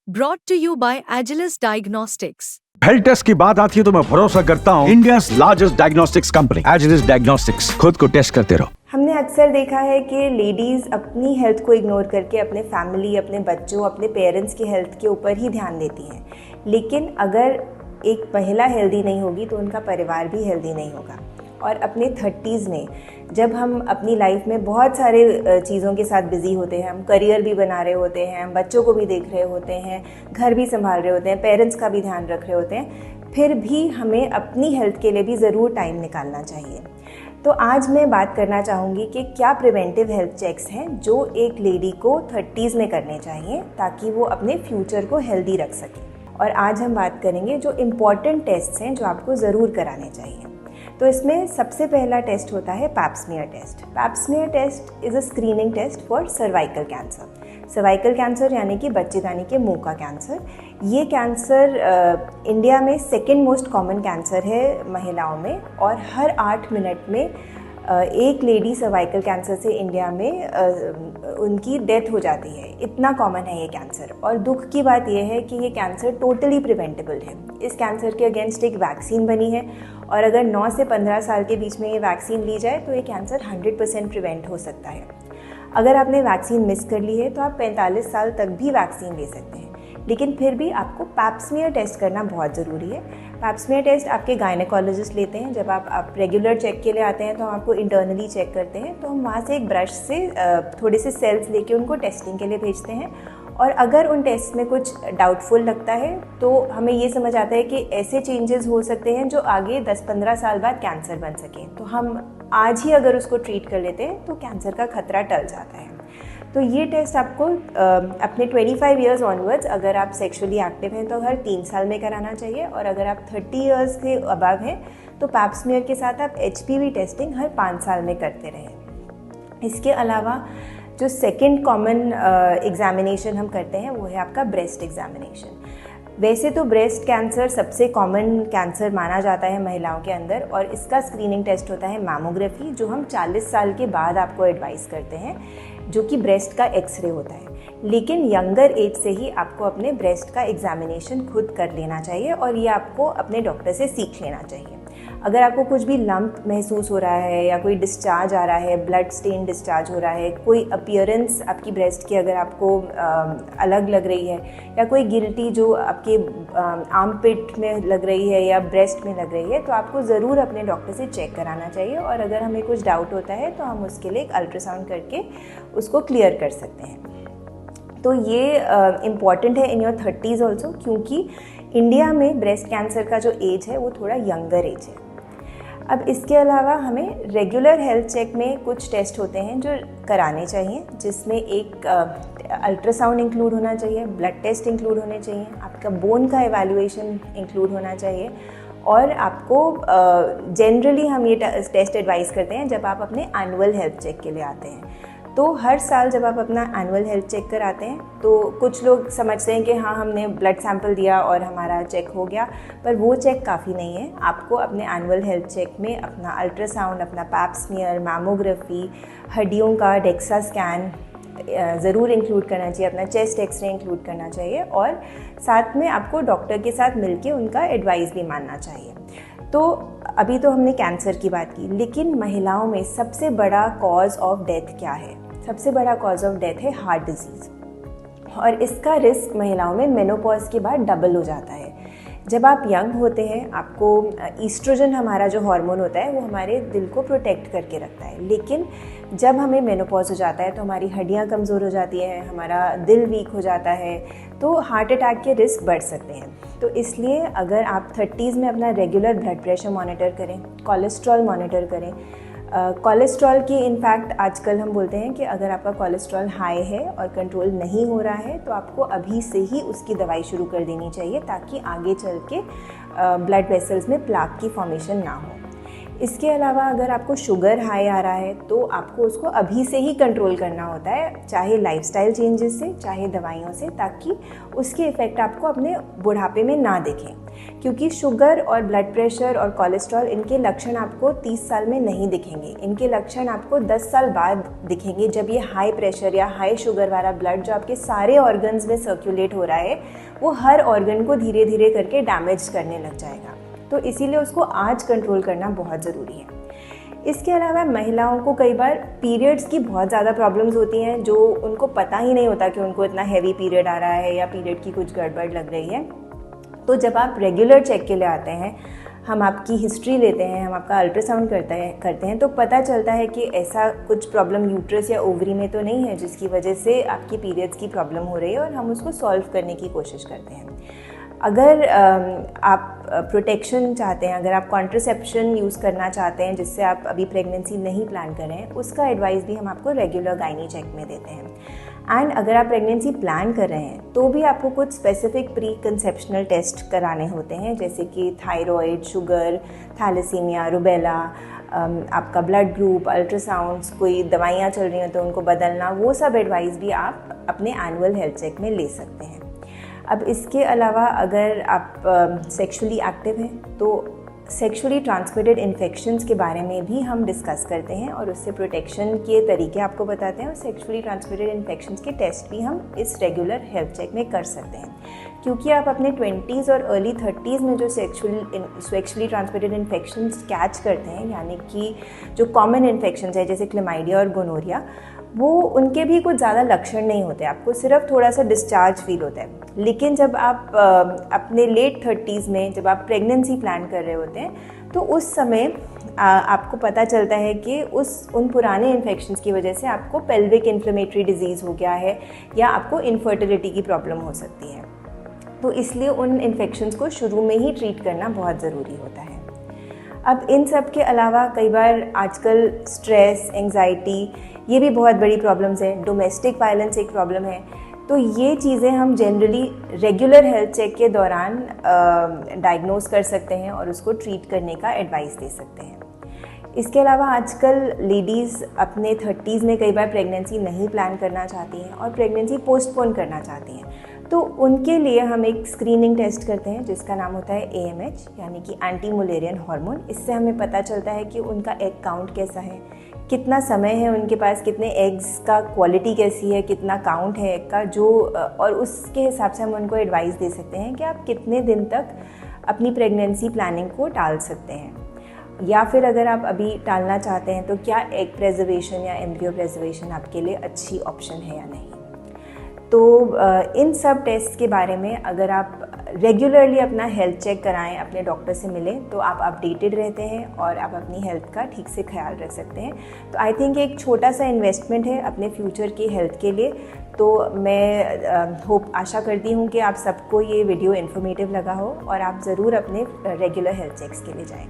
Brought to you by Agilus Diagnostics. Health test की बात आती है तो मैं भरोसा करता हूँ India largest diagnostics company Agilus diagnostics. खुद को टेस्ट करते रहो। हमने अक्सर देखा है कि लेडीज़ अपनी हेल्थ को इग्नोर करके अपने फैमिली, अपने बच्चों, अपने पेरेंट्स की हेल्थ के ऊपर ही ध्यान देती हैं। लेकिन अगर एक महिला हेल्दी नहीं होगी तो उनका परिवार भी हेल्दी नहीं होगा। और अपने 30s में जब हम अपनी लाइफ में बहुत सारे चीज़ों के साथ बिज़ी होते हैं, हम करियर भी बना रहे होते हैं, हम बच्चों को भी देख रहे होते हैं, घर भी संभाल रहे होते हैं, पेरेंट्स का भी ध्यान रख रहे होते हैं, फिर भी हमें अपनी हेल्थ के लिए भी ज़रूर टाइम निकालना चाहिए। तो आज मैं बात करना चाहूँगी कि क्या प्रिवेंटिव हेल्थ चेक्स हैं जो एक लेडी को 30s में करने चाहिए ताकि वो अपने फ्यूचर को हेल्दी रख सके। और आज हम बात करेंगे जो इम्पॉर्टेंट टेस्ट्स हैं जो आपको ज़रूर कराने चाहिए। तो इसमें सबसे पहला टेस्ट होता है pap smear test. Pap smear test is a screening test for cervical cancer. Cervical cancer यानी कि बच्चेदानी के मुंह का कैंसर। ये कैंसर इंडिया में सेकेंड मोस्ट कॉमन कैंसर है महिलाओं में, और हर 8 मिनट में एक लेडी सर्वाइकल कैंसर से इंडिया में उनकी डेथ हो जाती है। इतना कॉमन है ये कैंसर। और दुख की बात यह है कि ये कैंसर टोटली प्रिवेंटेबल है। इस कैंसर के अगेंस्ट एक वैक्सीन बनी है, और अगर 9 से 15 साल के बीच में ये वैक्सीन ली जाए तो ये कैंसर 100% प्रिवेंट हो सकता है। अगर आपने वैक्सीन मिस कर ली है तो आप 45 साल तक भी वैक्सीन ले सकते हैं, लेकिन फिर भी आपको पैप स्मीयर टेस्ट करना बहुत ज़रूरी है। पैप स्मीयर टेस्ट आपके गायनेकोलॉजिस्ट लेते हैं। जब आप रेगुलर चेक के लिए आते हैं तो हम आपको इंटरनली चेक करते हैं, तो हम वहाँ से एक ब्रश से थोड़े से सेल्स लेके उनको टेस्टिंग के लिए भेजते हैं। और अगर उन टेस्ट में कुछ डाउटफुल लगता है तो हमें ये समझ आता है कि ऐसे चेंजेस हो सकते हैं जो आगे 10-15 साल बाद कैंसर बन सकें, तो हम आज ही अगर उसको ट्रीट कर लेते हैं तो कैंसर का खतरा टल जाता है। तो ये टेस्ट आपको अपने 25 इयर्स ऑनवर्ड्स, अगर आप सेक्सुअली एक्टिव हैं तो हर 3 साल में कराना चाहिए, और अगर आप 30 इयर्स के अबव हैं तो पैप स्मीयर के साथ आप HPV टेस्टिंग हर 5 साल में करते रहें। इसके अलावा जो सेकेंड कॉमन एग्जामिनेशन हम करते हैं वो है आपका ब्रेस्ट एग्जामिनेशन। वैसे तो ब्रेस्ट कैंसर सबसे कॉमन कैंसर माना जाता है महिलाओं के अंदर, और इसका स्क्रीनिंग टेस्ट होता है मैमोग्राफी, जो हम 40 साल के बाद आपको एडवाइस करते हैं, जो कि ब्रेस्ट का एक्सरे होता है। लेकिन यंगर एज से ही आपको अपने ब्रेस्ट का एग्जामिनेशन खुद कर लेना चाहिए, और ये आपको अपने डॉक्टर से सीख लेना चाहिए। अगर आपको कुछ भी लंप महसूस हो रहा है या कोई डिस्चार्ज आ रहा है, ब्लड स्टेन डिस्चार्ज हो रहा है, कोई अपीयरेंस आपकी ब्रेस्ट की अगर आपको अलग लग रही है, या कोई गिल्टी जो आपके आर्म पिट में लग रही है या ब्रेस्ट में लग रही है, तो आपको ज़रूर अपने डॉक्टर से चेक कराना चाहिए। और अगर हमें कुछ डाउट होता है तो हम उसके लिए एक अल्ट्रासाउंड करके उसको क्लियर कर सकते हैं। तो ये इम्पॉर्टेंट है इन योर 30s ऑल्सो, क्योंकि इंडिया में ब्रेस्ट कैंसर का जो एज है वो थोड़ा यंगर एज है। अब इसके अलावा हमें रेगुलर हेल्थ चेक में कुछ टेस्ट होते हैं जो कराने चाहिए, जिसमें एक अल्ट्रासाउंड इंक्लूड होना चाहिए, ब्लड टेस्ट इंक्लूड होने चाहिए, आपका बोन का एवैल्यूएशन इंक्लूड होना चाहिए, और आपको जनरली हम ये टेस्ट एडवाइस करते हैं जब आप अपने एनुअल हेल्थ चेक के लिए आते हैं। तो हर साल जब आप अपना एनुअल हेल्थ चेक कराते हैं तो कुछ लोग समझते हैं कि हाँ, हमने ब्लड सैंपल दिया और हमारा चेक हो गया, पर वो चेक काफ़ी नहीं है। आपको अपने एनुअल हेल्थ चेक में अपना अल्ट्रासाउंड, अपना पैप स्मीयर, मैमोग्राफी, हड्डियों का डेक्सा स्कैन ज़रूर इंक्लूड करना चाहिए, अपना चेस्ट एक्सरे इंक्लूड करना चाहिए, और साथ में आपको डॉक्टर के साथ मिलके उनका एडवाइस भी मानना चाहिए। तो अभी तो हमने कैंसर की बात की, लेकिन महिलाओं में सबसे बड़ा कॉज ऑफ डेथ क्या है? सबसे बड़ा कॉज ऑफ डेथ है हार्ट डिजीज़, और इसका रिस्क महिलाओं में मेनोपॉज के बाद डबल हो जाता है। जब आप यंग होते हैं, आपको ईस्ट्रोजन, हमारा जो हार्मोन होता है, वो हमारे दिल को प्रोटेक्ट करके रखता है, लेकिन जब हमें मेनोपॉज हो जाता है तो हमारी हड्डियां कमज़ोर हो जाती हैं, हमारा दिल वीक हो जाता है, तो हार्ट अटैक के रिस्क बढ़ सकते हैं। तो इसलिए अगर आप 30s में अपना रेगुलर ब्लड प्रेशर मॉनिटर करें, कोलेस्ट्रॉल मॉनिटर करें, कोलेस्ट्रॉल की इनफैक्ट आजकल हम बोलते हैं कि अगर आपका कोलेस्ट्रॉल हाई है और कंट्रोल नहीं हो रहा है तो आपको अभी से ही उसकी दवाई शुरू कर देनी चाहिए, ताकि आगे चल के ब्लड वेसल्स में प्लाक की फॉर्मेशन ना हो। इसके अलावा अगर आपको शुगर हाई आ रहा है तो आपको उसको अभी से ही कंट्रोल करना होता है, चाहे लाइफस्टाइल चेंजेस से, चाहे दवाइयों से, ताकि उसके इफ़ेक्ट आपको अपने बुढ़ापे में ना दिखें। क्योंकि शुगर और ब्लड प्रेशर और कोलेस्ट्रॉल, इनके लक्षण आपको 30 साल में नहीं दिखेंगे, इनके लक्षण आपको 10 साल बाद दिखेंगे, जब ये हाई प्रेशर या हाई शुगर वाला ब्लड जो आपके सारे ऑर्गन्स में सर्कुलेट हो रहा है वो हर ऑर्गन को धीरे धीरे करके डैमेज करने लग जाएगा। तो इसीलिए उसको आज कंट्रोल करना बहुत ज़रूरी है। इसके अलावा महिलाओं को कई बार पीरियड्स की बहुत ज़्यादा प्रॉब्लम्स होती हैं, जो उनको पता ही नहीं होता कि उनको इतना हैवी पीरियड आ रहा है या पीरियड की कुछ गड़बड़ लग रही है। तो जब आप रेगुलर चेक के लिए आते हैं, हम आपकी हिस्ट्री लेते हैं, हम आपका अल्ट्रासाउंड करते हैं तो पता चलता है कि ऐसा कुछ प्रॉब्लम यूट्रस या ओवरी में तो नहीं है जिसकी वजह से आपकी पीरियड्स की प्रॉब्लम हो रही है, और हम उसको सॉल्व करने की कोशिश करते हैं। अगर आप प्रोटेक्शन चाहते हैं, अगर आप कॉन्ट्रासेप्शन यूज़ करना चाहते हैं जिससे आप अभी प्रेगनेंसी नहीं प्लान कर रहे हैं, उसका एडवाइस भी हम आपको रेगुलर गाइनी चेक में देते हैं। एंड अगर आप प्रेगनेंसी प्लान कर रहे हैं तो भी आपको कुछ स्पेसिफिक प्री कंसेप्शनल टेस्ट कराने होते हैं, जैसे कि थायराइड, शुगर, थैलेसीमिया, रूबेला, आपका ब्लड ग्रुप, अल्ट्रासाउंड्स, कोई दवाइयाँ चल रही हैं तो उनको बदलना, वो सब एडवाइस भी आप अपने एनुअल हेल्थ चेक में ले सकते हैं। अब इसके अलावा अगर आप सेक्सुअली एक्टिव हैं तो सेक्सुअली ट्रांसमिटेड इन्फेक्शंस के बारे में भी हम डिस्कस करते हैं और उससे प्रोटेक्शन के तरीके आपको बताते हैं, और सेक्सुअली ट्रांसमिटेड इन्फेक्शंस के टेस्ट भी हम इस रेगुलर हेल्थ चेक में कर सकते हैं। क्योंकि आप अपने 20s और अर्ली 30s में जो सेक्सुअली ट्रांसमिटेड इन्फेक्शंस कैच करते हैं, यानी कि जो कॉमन इन्फेक्शंस है जैसे क्लेमाइडिया और गोनोरिया, वो उनके भी कुछ ज़्यादा लक्षण नहीं होते, आपको सिर्फ थोड़ा सा डिस्चार्ज फील होता है। लेकिन जब आप अपने लेट 30s में जब आप प्रेगनेंसी प्लान कर रहे होते हैं तो उस समय आपको पता चलता है कि उन पुराने इन्फेक्शंस की वजह से आपको पेल्विक इन्फ्लेमेटरी डिजीज़ हो गया है या आपको इनफर्टिलिटी की प्रॉब्लम हो सकती है। तो इसलिए उन इन्फेक्शंस को शुरू में ही ट्रीट करना बहुत ज़रूरी होता है। अब इन सब के अलावा कई बार आजकल स्ट्रेस, एंग्जाइटी, ये भी बहुत बड़ी प्रॉब्लम्स हैं। डोमेस्टिक वायलेंस एक प्रॉब्लम है। तो ये चीज़ें हम जनरली रेगुलर हेल्थ चेक के दौरान डायग्नोज कर सकते हैं और उसको ट्रीट करने का एडवाइस दे सकते हैं। इसके अलावा आजकल लेडीज़ अपने 30s में कई बार प्रेगनेंसी नहीं प्लान करना चाहती हैं और प्रेगनेंसी पोस्टपोन करना चाहती हैं, तो उनके लिए हम एक स्क्रीनिंग टेस्ट करते हैं जिसका नाम होता है AMH, यानी कि एंटी मुलेरियन हार्मोन। इससे हमें पता चलता है कि उनका एग काउंट कैसा है, कितना समय है उनके पास, कितने एग्स का क्वालिटी कैसी है, कितना काउंट है एग का, और उसके हिसाब से हम उनको एडवाइस दे सकते हैं कि आप कितने दिन तक अपनी प्रेगनेंसी प्लानिंग को टाल सकते हैं, या फिर अगर आप अभी टालना चाहते हैं तो क्या एग प्रेजर्वेशन या एम्ब्रियो प्रेजर्वेशन आपके लिए अच्छी ऑप्शन है या नहीं। तो इन सब टेस्ट के बारे में अगर आप रेगुलरली अपना हेल्थ चेक कराएं, अपने डॉक्टर से मिलें, तो आप अपडेटेड रहते हैं और आप अपनी हेल्थ का ठीक से ख्याल रख सकते हैं। तो आई थिंक एक छोटा सा इन्वेस्टमेंट है अपने फ्यूचर की हेल्थ के लिए। तो मैं आशा करती हूँ कि आप सबको ये वीडियो इन्फॉर्मेटिव लगा हो और आप ज़रूर अपने रेगुलर हेल्थ चेक्स के लिए जाएं।